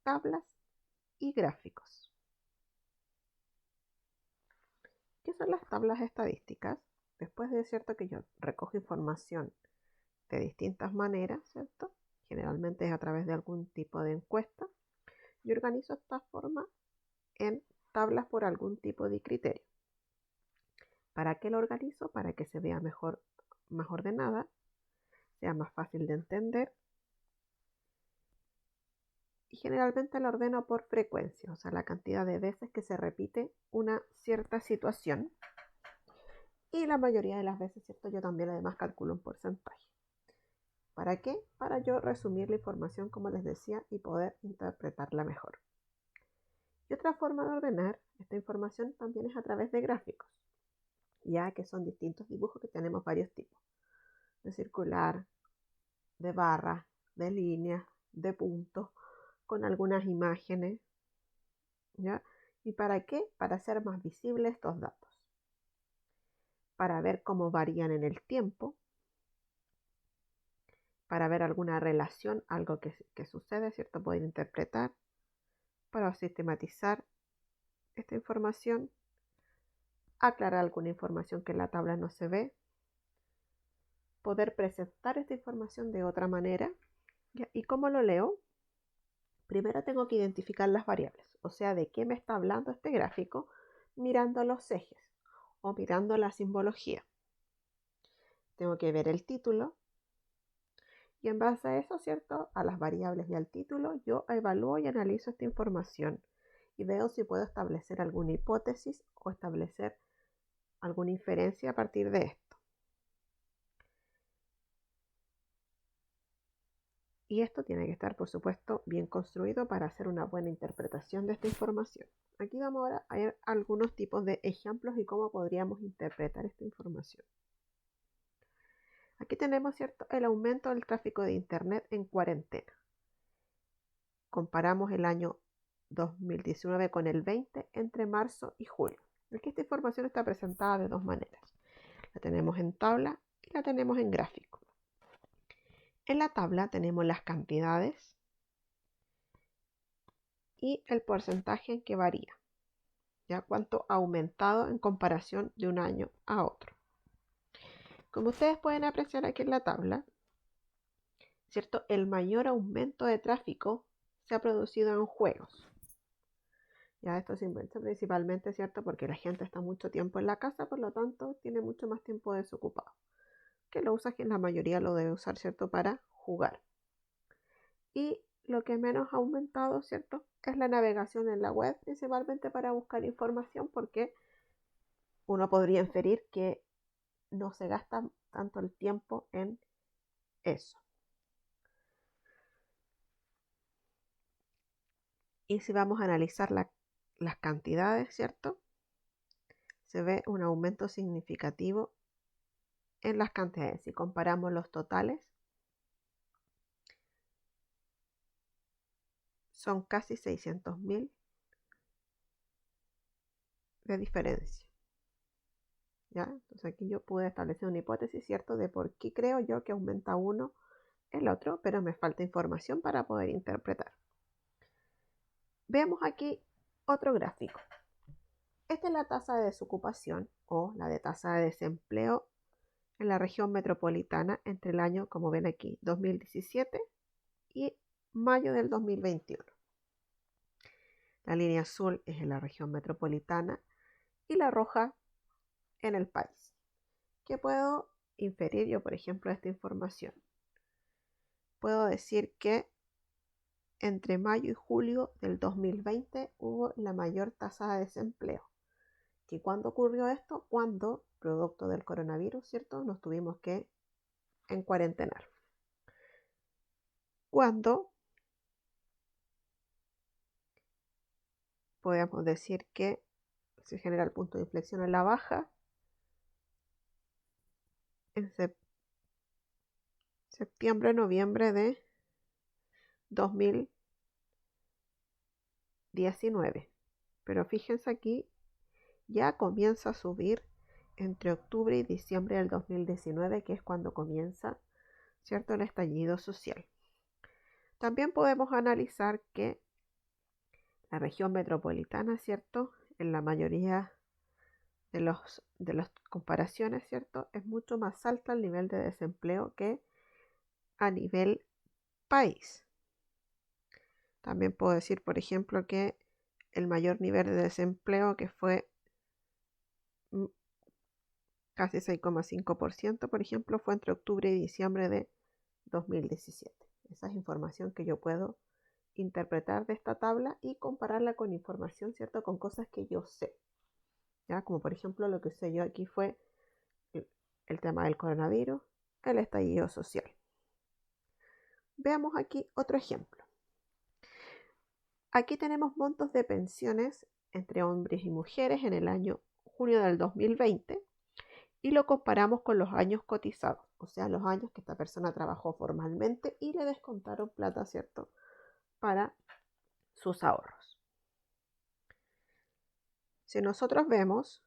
tablas y gráficos. ¿Qué son las tablas estadísticas? Después de cierto que yo recojo información de distintas maneras, ¿cierto? Generalmente es a través de algún tipo de encuesta. Yo organizo esta forma en tablas por algún tipo de criterio. ¿Para qué lo organizo? Para que se vea mejor, más ordenada, sea más fácil de entender. Y generalmente la ordeno por frecuencia, o sea, la cantidad de veces que se repite una cierta situación. Y la mayoría de las veces, ¿cierto? Yo también además calculo un porcentaje. ¿Para qué? Para yo resumir la información, como les decía, y poder interpretarla mejor. Y otra forma de ordenar esta información también es a través de gráficos, ya que son distintos dibujos que tenemos varios tipos, de circular, de barras, de líneas, de puntos, con algunas imágenes, ¿ya? ¿Y para qué? Para hacer más visibles estos datos, para ver cómo varían en el tiempo, para ver alguna relación, algo que sucede, ¿cierto? Poder interpretar, para sistematizar esta información, aclarar alguna información que en la tabla no se ve, poder presentar esta información de otra manera. ¿Ya? ¿Y cómo lo leo? Primero tengo que identificar las variables, o sea, de qué me está hablando este gráfico, mirando los ejes o mirando la simbología. Tengo que ver el título y en base a eso, ¿cierto? A las variables y al título, yo evalúo y analizo esta información y veo si puedo establecer alguna hipótesis o establecer alguna inferencia a partir de esto. Y esto tiene que estar, por supuesto, bien construido para hacer una buena interpretación de esta información. Aquí vamos ahora a ver algunos tipos de ejemplos y cómo podríamos interpretar esta información. Aquí tenemos, ¿cierto?, el aumento del tráfico de Internet en cuarentena. Comparamos el año 2019 con el 20 entre marzo y julio. Aquí esta información está presentada de dos maneras. La tenemos en tabla y la tenemos en gráfico. En la tabla tenemos las cantidades y el porcentaje en que varía, ya cuánto ha aumentado en comparación de un año a otro. Como ustedes pueden apreciar aquí en la tabla, ¿cierto? El mayor aumento de tráfico se ha producido en juegos. Ya esto se inventa principalmente, ¿cierto? Porque la gente está mucho tiempo en la casa, por lo tanto tiene mucho más tiempo desocupado. Que lo usa, que la mayoría lo debe usar, ¿cierto? Para jugar. Y lo que menos ha aumentado, ¿cierto? Es la navegación en la web, principalmente para buscar información, porque uno podría inferir que no se gasta tanto el tiempo en eso. Y si vamos a analizar las cantidades, ¿cierto? Se ve un aumento significativo en las cantidades. Si comparamos los totales, son casi 600.000 de diferencia. ¿Ya? Entonces aquí yo pude establecer una hipótesis, ¿cierto?, de por qué creo yo que aumenta uno el otro, pero me falta información para poder interpretar. Veamos aquí otro gráfico. Esta es la tasa de desocupación o la de tasa de desempleo en la región metropolitana entre el año, como ven aquí, 2017 y mayo del 2021. La línea azul es en la región metropolitana y la roja en el país. ¿Qué puedo inferir yo, por ejemplo, de esta información? Puedo decir que entre mayo y julio del 2020 hubo la mayor tasa de desempleo. ¿Y cuándo ocurrió esto? Cuando, producto del coronavirus, ¿cierto?, nos tuvimos que encuarentenar. Cuando podemos decir que se genera el punto de inflexión en la baja en septiembre, noviembre de 2019. Pero fíjense aquí, ya comienza a subir entre octubre y diciembre del 2019, que es cuando comienza, ¿cierto?, el estallido social. También podemos analizar que la región metropolitana, ¿cierto? En la mayoría de las comparaciones, ¿cierto? Es mucho más alto el nivel de desempleo que a nivel país. También puedo decir, por ejemplo, que el mayor nivel de desempleo, que fue casi 6,5%, por ejemplo, fue entre octubre y diciembre de 2017. Esa es información que yo puedo interpretar de esta tabla y compararla con información, ¿cierto? Con cosas que yo sé. ¿Ya? Como por ejemplo lo que usé yo aquí fue el tema del coronavirus, el estallido social. Veamos aquí otro ejemplo. Aquí tenemos montos de pensiones entre hombres y mujeres en el año junio del 2020 y lo comparamos con los años cotizados, o sea, los años que esta persona trabajó formalmente y le descontaron plata, ¿cierto?, para sus ahorros. Si nosotros vemos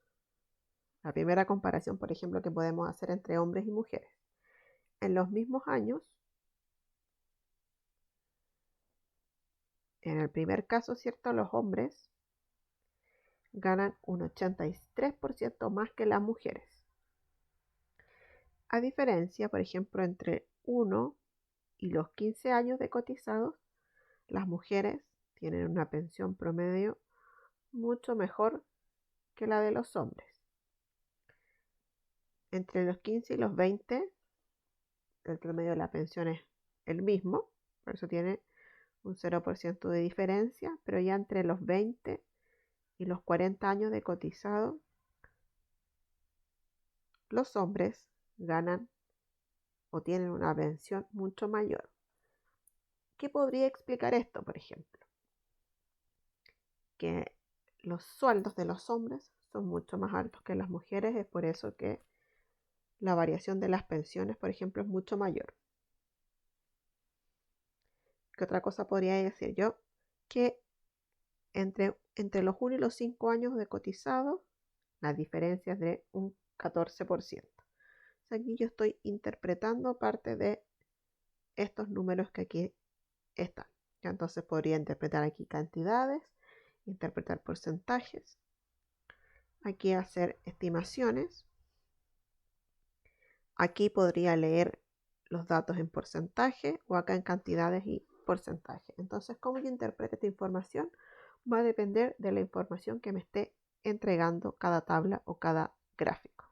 la primera comparación, por ejemplo, que podemos hacer entre hombres y mujeres, en los mismos años, en el primer caso, ¿cierto?, los hombres ganan un 83% más que las mujeres. A diferencia, por ejemplo, entre 1 y los 15 años de cotizados, las mujeres tienen una pensión promedio mucho mejor que la de los hombres. Entre los 15 y los 20, el promedio de la pensión es el mismo, por eso tiene un 0% de diferencia, pero ya entre los 20 y los 40 años de cotizado, los hombres ganan o tienen una pensión mucho mayor. ¿Qué podría explicar esto, por ejemplo? Que los sueldos de los hombres son mucho más altos que las mujeres, es por eso que la variación de las pensiones, por ejemplo, es mucho mayor. ¿Qué otra cosa podría decir yo? Que entre los 1 y los 5 años de cotizado, la diferencia es de un 14%. O sea, aquí yo estoy interpretando parte de estos números que aquí están. ¿Ya? Entonces podría interpretar aquí cantidades, interpretar porcentajes, aquí hacer estimaciones. Aquí podría leer los datos en porcentaje o acá en cantidades y porcentaje. Entonces, cómo yo interprete esta información va a depender de la información que me esté entregando cada tabla o cada gráfico.